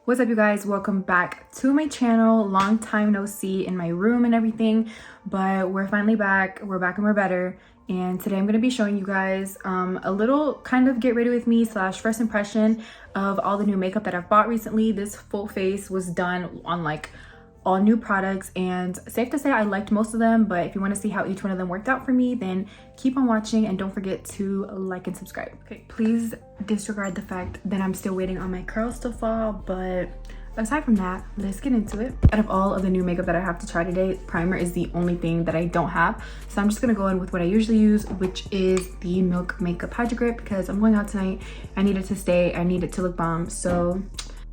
What's up, you guys? Welcome back to my channel. Long time no see in my room and everything, but we're finally back. We're back and we're better. And today I'm going to be showing you guys a little kind of get ready with me / first impression of all the new makeup that I've bought recently. This full face was done on like all new products, and safe to say I liked most of them, but if you want to see how each one of them worked out for me, then keep on watching and don't forget to like and subscribe. Okay, please disregard the fact that I'm still waiting on my curls to fall, but aside from that, let's get into it. Out of all of the new makeup that I have to try today, primer is the only thing that I don't have, so I'm just gonna go in with what I usually use, which is the Milk Makeup Hydrogrip, because I'm going out tonight. I need it to stay, I need it to look bomb, so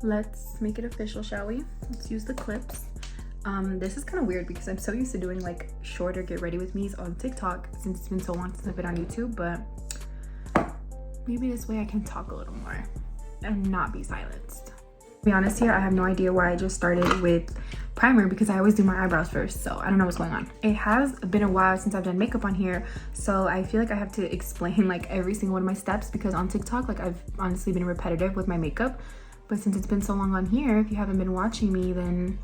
let's make it official, shall we? Let's use the clips. This is kind of weird because I'm so used to doing like shorter get ready with me's on TikTok since it's been so long since I've been on YouTube, but maybe this way I can talk a little more and not be silenced. To be honest here, I have no idea why I just started with primer because I always do my eyebrows first, so I don't know what's going on. It has been a while since I've done makeup on here, so I feel like I have to explain like every single one of my steps because on TikTok, like I've honestly been repetitive with my makeup, but since it's been so long on here, if you haven't been watching me, then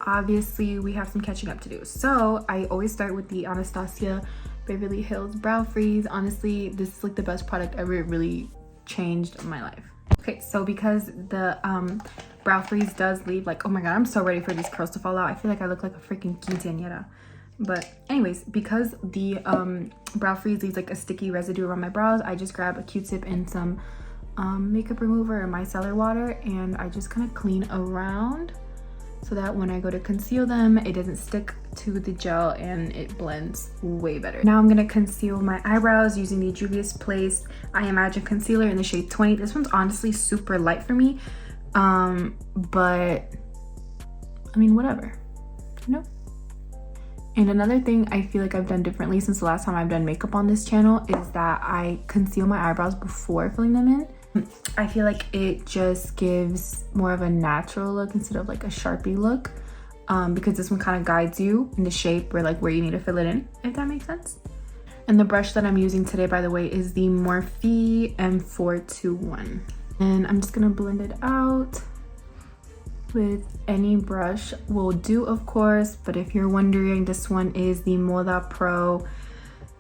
obviously we have some catching up to do. So I always start with the Anastasia Beverly Hills Brow Freeze. Honestly, this is like the best product ever. It really changed my life. Okay, so because the brow freeze does leave like, oh my god, I'm so ready for these curls to fall out. I feel like I look like a freaking quinceañera. But anyways, because the brow freeze leaves like a sticky residue around my brows, I just grab a Q-tip and some makeup remover or micellar water, and I just kind of clean around so that when I go to conceal them, it doesn't stick to the gel and it blends way better. Now I'm gonna conceal my eyebrows using the Juvia's Place I Imagine Concealer in the shade 20. This one's honestly super light for me, but I mean, whatever, you know? And another thing I feel like I've done differently since the last time I've done makeup on this channel is that I conceal my eyebrows before filling them in. I feel like it just gives more of a natural look instead of like a Sharpie look, because this one kind of guides you in the shape or like where you need to fill it in, if that makes sense. And the brush that I'm using today, by the way, is the Morphe M421. And I'm just gonna blend it out with any brush will do, of course, but if you're wondering, this one is the Moda Pro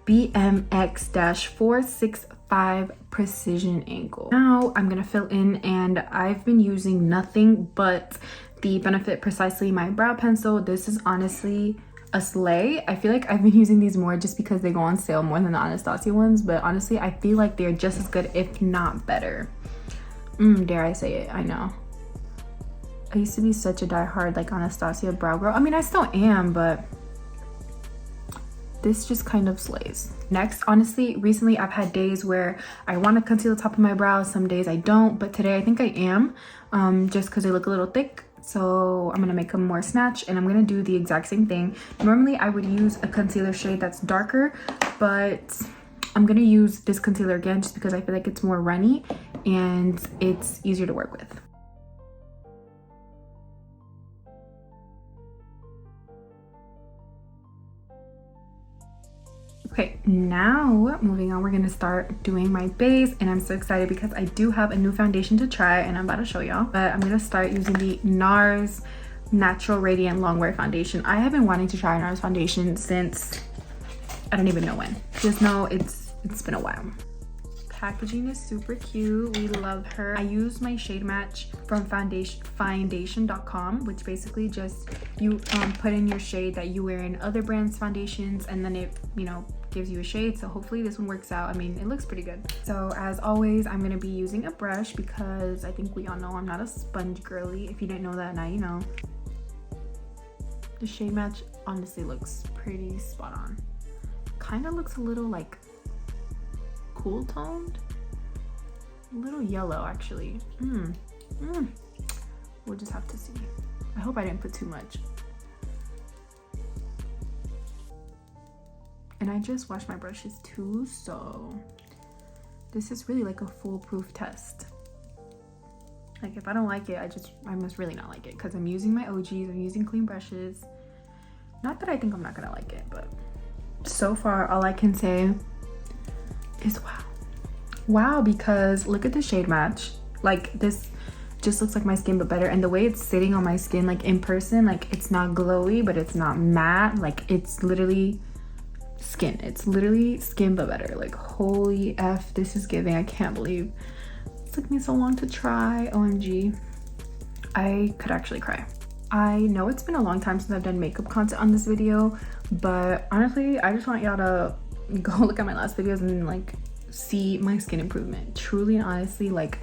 BMX-465 Precision Angle. Now I'm gonna fill in, and I've been using nothing but the Benefit Precisely My Brow Pencil. This is honestly a slay. I feel like I've been using these more just because they go on sale more than the Anastasia ones, but honestly I feel like they're just as good, if not better. Dare I say it? I know. I used to be such a diehard like Anastasia brow girl. I mean, I still am, but this just kind of slays. Next, honestly, recently I've had days where I want to conceal the top of my brows. Some days I don't, but today I think I am, just because they look a little thick. So I'm gonna make them more snatch, and I'm gonna do the exact same thing. Normally I would use a concealer shade that's darker, but I'm gonna use this concealer again just because I feel like it's more runny and it's easier to work with. Okay, now moving on, we're gonna start doing my base, and I'm so excited because I do have a new foundation to try and I'm about to show y'all. But I'm gonna start using the NARS Natural Radiant Longwear Foundation. I have been wanting to try NARS foundation since I don't even know when. Just know it's been a while. Packaging is super cute. We love her. I use my shade match from foundation.com, which basically just you put in your shade that you wear in other brands' foundations, and then it, you know, gives you a shade. So hopefully this one works out. I mean, it looks pretty good. So as always, I'm gonna be using a brush because I think we all know I'm not a sponge girly. If you didn't know that, now you know. The shade match honestly looks pretty spot on. Kind of looks a little like cool toned, a little yellow actually. We'll just have to see. I hope I didn't put too much. And I just washed my brushes too, so this is really like a foolproof test. Like if I don't like it, I must really not like it, because I'm using my OGs, I'm using clean brushes. Not that I think I'm not gonna like it, but so far all I can say is wow. Wow, because look at the shade match. Like this just looks like my skin but better. And the way it's sitting on my skin, like in person, like it's not glowy but it's not matte, like it's literally skin. It's literally skin but better. Like holy f, this is giving. I can't believe it took me so long to try. OMG, I could actually cry. I know it's been a long time since I've done makeup content on this video, but honestly I just want y'all to go look at my last videos and like see my skin improvement. Truly and honestly, like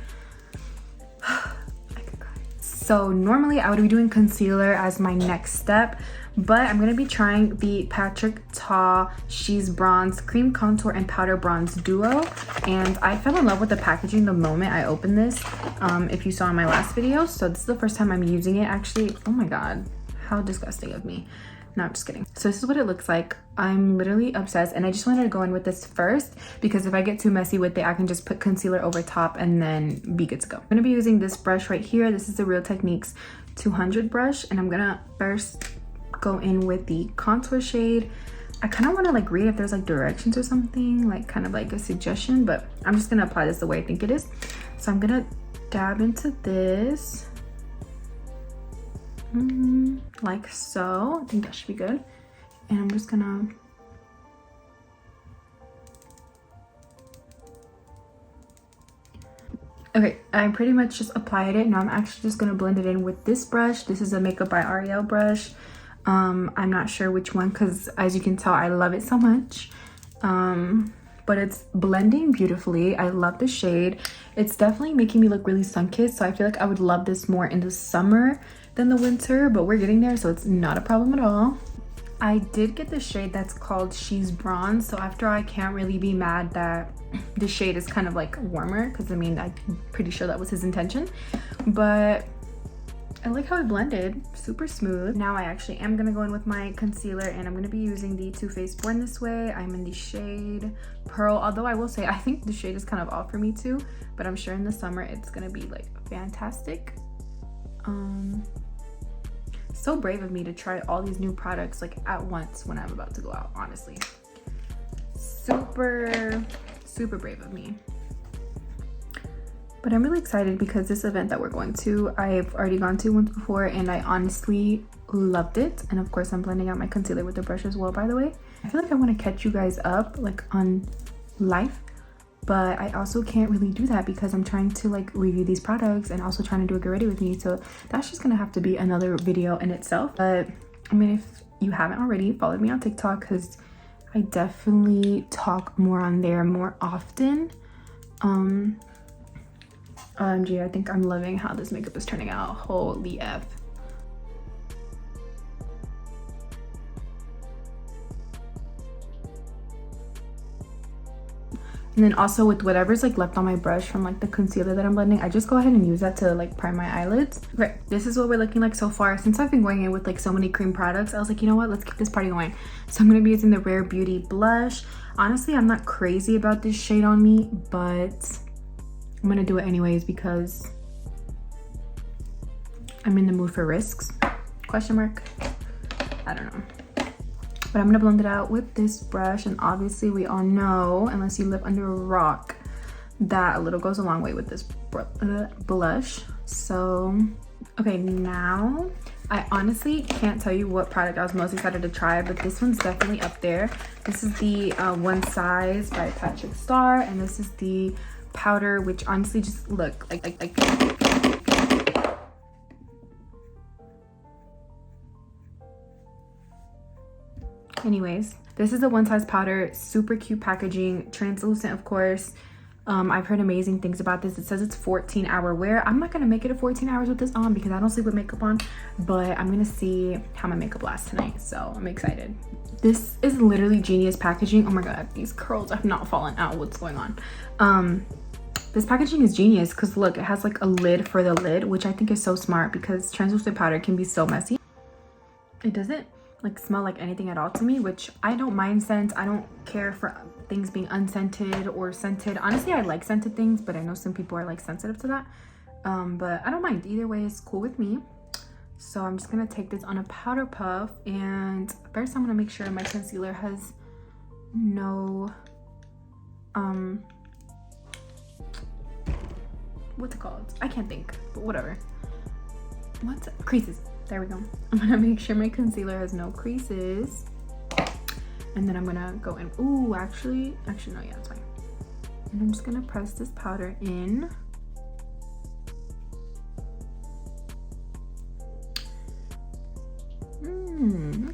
I could cry. So normally I would be doing concealer as my next step, but I'm gonna be trying the Patrick Ta She's Bronze Cream Contour and Powder Bronze Duo, and I fell in love with the packaging the moment I opened this, if you saw in my last video. So this is the first time I'm using it actually. Oh my god, how disgusting of me. No, I'm just kidding. So this is what it looks like. I'm literally obsessed, and I just wanted to go in with this first because if I get too messy with it, I can just put concealer over top and then be good to go. I'm gonna be using this brush right here. This is the Real Techniques 200 brush, and I'm gonna first go in with the contour shade. I kind of want to like read if there's like directions or something, like kind of like a suggestion, but I'm just gonna apply this the way I think it is. So I'm gonna dab into this like so. I think that should be good. And I'm just gonna okay, I pretty much just applied it. Now I'm actually just gonna blend it in with this brush. This is a Makeup by Ariel brush. I'm not sure which one because as you can tell I love it so much, but it's blending beautifully. I love the shade. It's definitely making me look really sun-kissed, so I feel like I would love this more in the summer than the winter, but we're getting there, so it's not a problem at all. I did get the shade that's called She's Bronze, so after I can't really be mad that the shade is kind of like warmer, because I mean I'm pretty sure that was his intention, but I like how it blended, super smooth. Now I actually am gonna go in with my concealer, and I'm gonna be using the Too Faced Born This Way. I'm in the shade Pearl, although I will say I think the shade is kind of off for me too, but I'm sure in the summer it's gonna be like fantastic. So brave of me to try all these new products like at once when I'm about to go out, honestly. Super brave of me. But I'm really excited because this event that we're going to, I've already gone to once before and I honestly loved it. And of course I'm blending out my concealer with the brush as well, by the way. I feel like I want to catch you guys up like on life, but I also can't really do that because I'm trying to like review these products and also trying to do a get ready with me. So that's just gonna have to be another video in itself. But I mean, if you haven't already, follow me on TikTok because I definitely talk more on there more often. OMG, I think I'm loving how this makeup is turning out. Holy F. And then also with whatever's like left on my brush from like the concealer that I'm blending, I just go ahead and use that to like prime my eyelids. Okay, this is what we're looking like so far. Since I've been going in with like so many cream products, I was like, you know what, let's keep this party going. So I'm gonna be using the Rare Beauty blush. Honestly, I'm not crazy about this shade on me, but I'm gonna do it anyways because I'm in the mood for risks, question mark. I don't know. But I'm gonna blend it out with this brush, and obviously we all know, unless you live under a rock, that a little goes a long way with this blush. So, okay, now I honestly can't tell you what product I was most excited to try, but this one's definitely up there. This is the ONESIZE by Patrick Star, and this is the powder, which honestly just look like anyways, this is the ONESIZE powder. Super cute packaging, translucent of course. I've heard amazing things about this. It says it's 14-hour wear. I'm not gonna make it a 14 hours with this on because I don't sleep with makeup on, but I'm gonna see how my makeup lasts tonight, so I'm excited. This is literally genius packaging. Oh my god, these curls have not fallen out. What's going on? This packaging is genius because look, it has like a lid for the lid, which I think is so smart because translucent powder can be so messy. It doesn't like smell like anything at all to me, which I don't mind scent. I don't care for things being unscented or scented. Honestly, I like scented things, but I know some people are like sensitive to that. But I don't mind. Either way is cool with me. So I'm just gonna take this on a powder puff, and first I'm gonna make sure my concealer has no what's it called? I can't think, but whatever. What's creases? There we go. I'm gonna make sure my concealer has no creases, and then I'm gonna go in. Ooh, actually no, yeah, it's fine. And I'm just gonna press this powder in.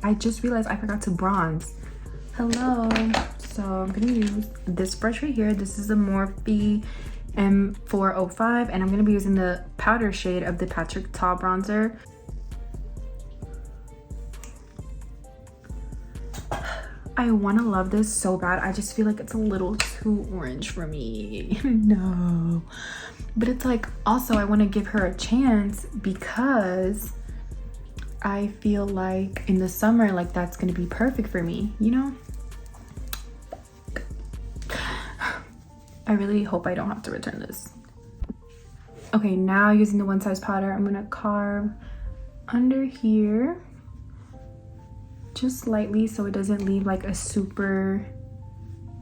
I just realized I forgot to bronze. Hello. So I'm gonna use this brush right here. This is the Morphe M405, and I'm gonna be using the powder shade of the Patrick Ta bronzer. I want to love this so bad. I just feel like it's a little too orange for me. No, but it's like, also I want to give her a chance because I feel like in the summer, like that's gonna be perfect for me, you know? I really hope I don't have to return this. Okay, now using the ONESIZE powder, I'm gonna carve under here just lightly so it doesn't leave like a super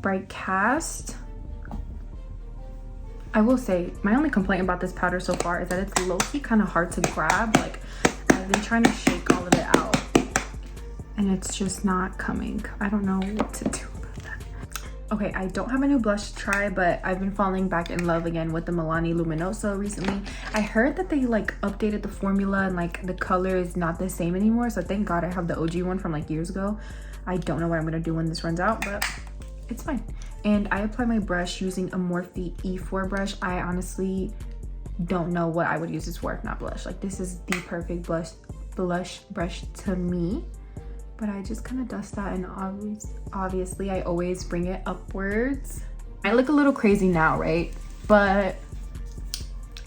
bright cast. I will say my only complaint about this powder so far is that it's low-key kind of hard to grab. Like, I've been trying to shake all of it out and it's just not coming. I don't know what to do about that. Okay, I don't have a new blush to try, but I've been falling back in love again with the Milani Luminosa recently. I heard that they like updated the formula and like the color is not the same anymore, so thank God I have the OG one from like years ago. I don't know what I'm gonna do when this runs out, but it's fine. And I apply my brush using a Morphe E4 brush. I honestly don't know what I would use this for if not blush. Like, this is the perfect blush brush to me, but I just kind of dust that, and obviously I always bring it upwards. I look a little crazy now, right? But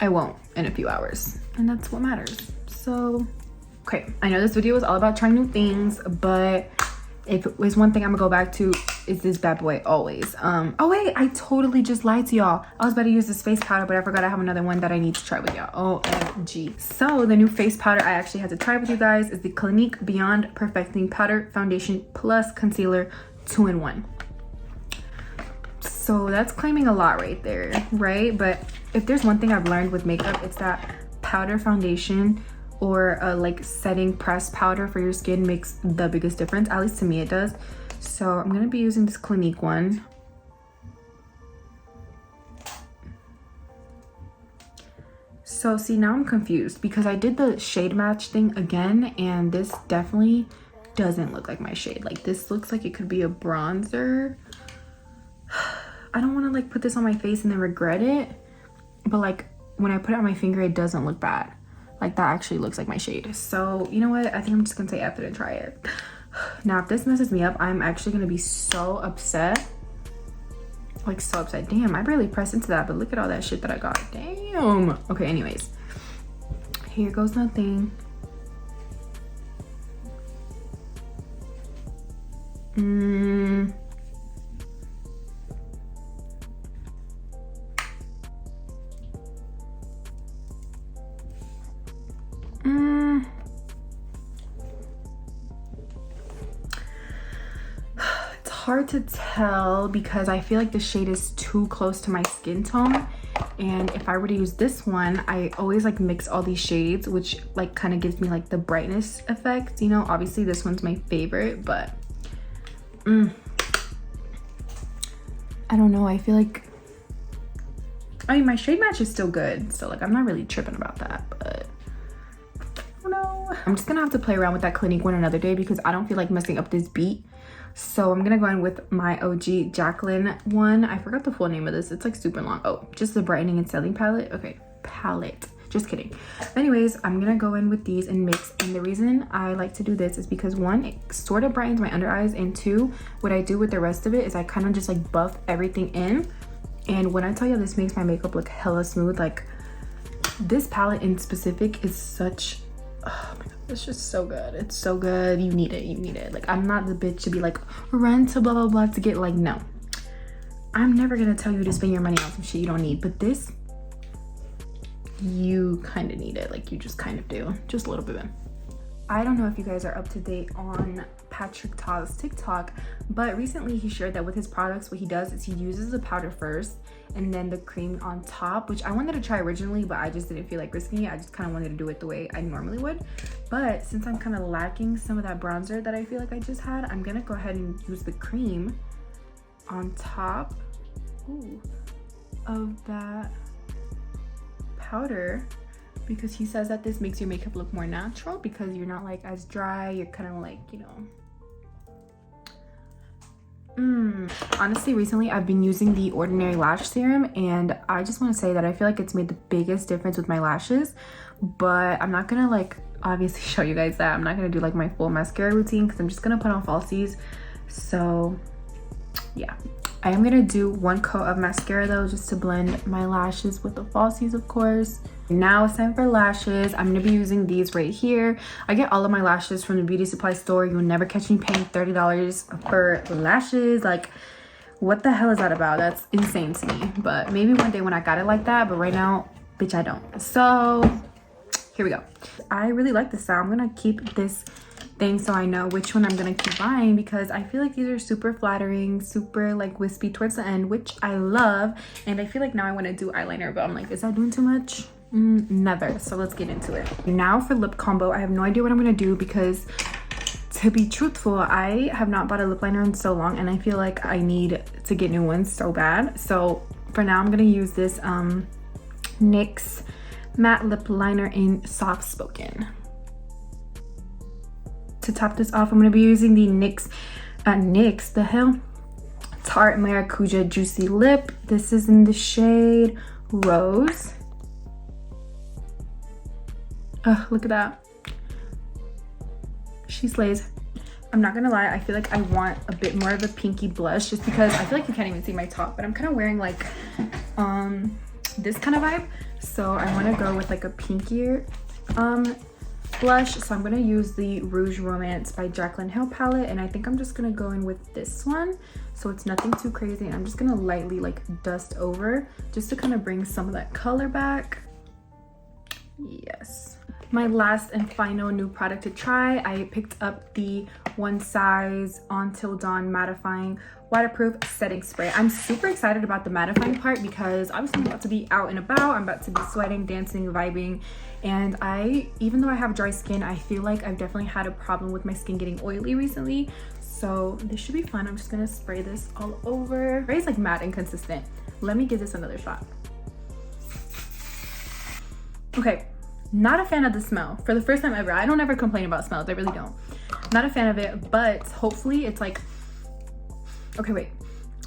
I won't in a few hours, and that's what matters. So okay, I know this video is all about trying new things, but if it was one thing I'm gonna go back to, is this bad boy always. Oh wait, I totally just lied to y'all. I was about to use this face powder, but I forgot I have another one that I need to try with y'all. OMG. So the new face powder I actually had to try with you guys is the Clinique Beyond Perfecting Powder Foundation Plus Concealer 2-in-1. So that's claiming a lot right there, right? But if there's one thing I've learned with makeup, it's that powder foundation or a like setting press powder for your skin makes the biggest difference. At least to me it does. So I'm gonna be using this Clinique one. So see, now I'm confused because I did the shade match thing again, and this definitely doesn't look like my shade. Like, this looks like it could be a bronzer. I don't want to like put this on my face and then regret it, but like when I put it on my finger, it doesn't look bad. Like, that actually looks like my shade. So you know what, I think I'm just gonna say F it and try it. Now if this messes me up, I'm actually gonna be so upset. Like, so upset. Damn, I barely pressed into that, but look at all that shit that I got. Damn. Okay, anyways, here goes nothing. It's hard to tell because I feel like the shade is too close to my skin tone, and if I were to use this one, I always like mix all these shades, which like kind of gives me like the brightness effect, you know. Obviously this one's my favorite, but I don't know. I feel like, I mean, my shade match is still good, so like I'm not really tripping about that, but I don't know. I'm just gonna have to play around with that Clinique one another day because I don't feel like messing up this beat. So I'm gonna go in with my OG Jaclyn one. I forgot the full name of this. It's like super long. Oh, just the brightening and setting palette. Okay, palette. Just kidding. Anyways, I'm gonna go in with these and mix. And the reason I like to do this is because one, it sort of brightens my under eyes, and two, what I do with the rest of it is I kind of just like buff everything in. And when I tell you this makes my makeup look hella smooth, like this palette in specific is such, oh my god, it's just so good. It's so good. You need it. You need it. Like, I'm not the bitch to be like, run to blah blah blah to get, like, no. I'm never gonna tell you to spend your money on some shit you don't need, but this, you kind of need it. Like, you just kind of do. Just a little bit. I don't know if you guys are up to date on Patrick Ta's TikTok, but recently he shared that with his products, what he does is he uses the powder first and then the cream on top, which I wanted to try originally, but I just didn't feel like risking it. I just kind of wanted to do it the way I normally would. But since I'm kind of lacking some of that bronzer that I feel like I just had, I'm gonna go ahead and use the cream on top of that powder, because he says that this makes your makeup look more natural because you're not like as dry, you're kind of like, you know. Honestly, recently I've been using the Ordinary Lash Serum, and I just want to say that I feel like it's made the biggest difference with my lashes, but I'm not gonna like obviously show you guys that. I'm not gonna do like my full mascara routine because I'm just gonna put on falsies. So yeah, I am gonna do one coat of mascara though, just to blend my lashes with the falsies, of course. Now it's time for lashes. I'm gonna be using these right here. I get all of my lashes from the beauty supply store. You'll never catch me paying $30 for lashes. Like, what the hell is that about? That's insane to me. But maybe one day when I got it like that, but right now, bitch, I don't. So here we go. I really like this style. I'm gonna keep this thing so I know which one I'm gonna keep buying, because I feel like these are super flattering, super like wispy towards the end, which I love. And I feel like now I want to do eyeliner, but I'm like, is that doing too much? Never. So let's get into it. Now for lip combo, I have no idea what I'm gonna do because, to be truthful, I have not bought a lip liner in so long, and I feel like I need to get new ones so bad. So for now, I'm gonna use this NYX matte lip liner in Soft Spoken. To top this off, I'm gonna be using the NYX, the hell? Tarte Maracuja Juicy Lip. This is in the shade Rose. Look at that. She slays. I'm not gonna lie, I feel like I want a bit more of a pinky blush, just because I feel like you can't even see my top, but I'm kind of wearing like this kind of vibe. So I want to go with like a pinkier blush. So I'm gonna use the Rouge Romance by Jaclyn Hill palette, and I think I'm just gonna go in with this one, so it's nothing too crazy. And I'm just gonna lightly like dust over just to kind of bring some of that color back. Yes. My last and final new product to try, I picked up the ONESIZE Until Dawn Mattifying Waterproof Setting Spray. I'm super excited about the mattifying part because obviously I'm about to be out and about. I'm about to be sweating, dancing, vibing. And even though I have dry skin, I feel like I've definitely had a problem with my skin getting oily recently. So this should be fun. I'm just gonna spray this all over. Spray is like matte and consistent. Let me give this another shot. Okay. Not a fan of the smell. For the first time ever. I don't ever complain about smells. I really don't. Not a fan of it, but hopefully it's like, okay, wait.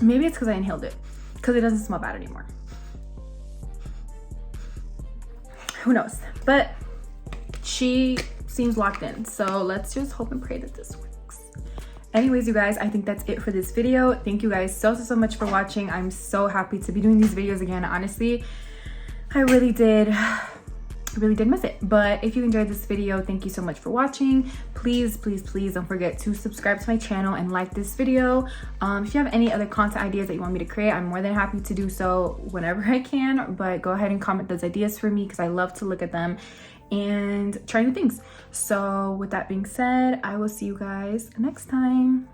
Maybe it's because I inhaled it, because it doesn't smell bad anymore. Who knows? But she seems locked in. So let's just hope and pray that this works. Anyways, you guys, I think that's it for this video. Thank you guys so much for watching. I'm so happy to be doing these videos again. Honestly, I really did miss it. But if you enjoyed this video, thank you so much for watching. Please don't forget to subscribe to my channel and like this video. If you have any other content ideas that you want me to create, I'm more than happy to do so whenever I can, but go ahead and comment those ideas for me because I love to look at them and try new things. So with that being said, I will see you guys next time.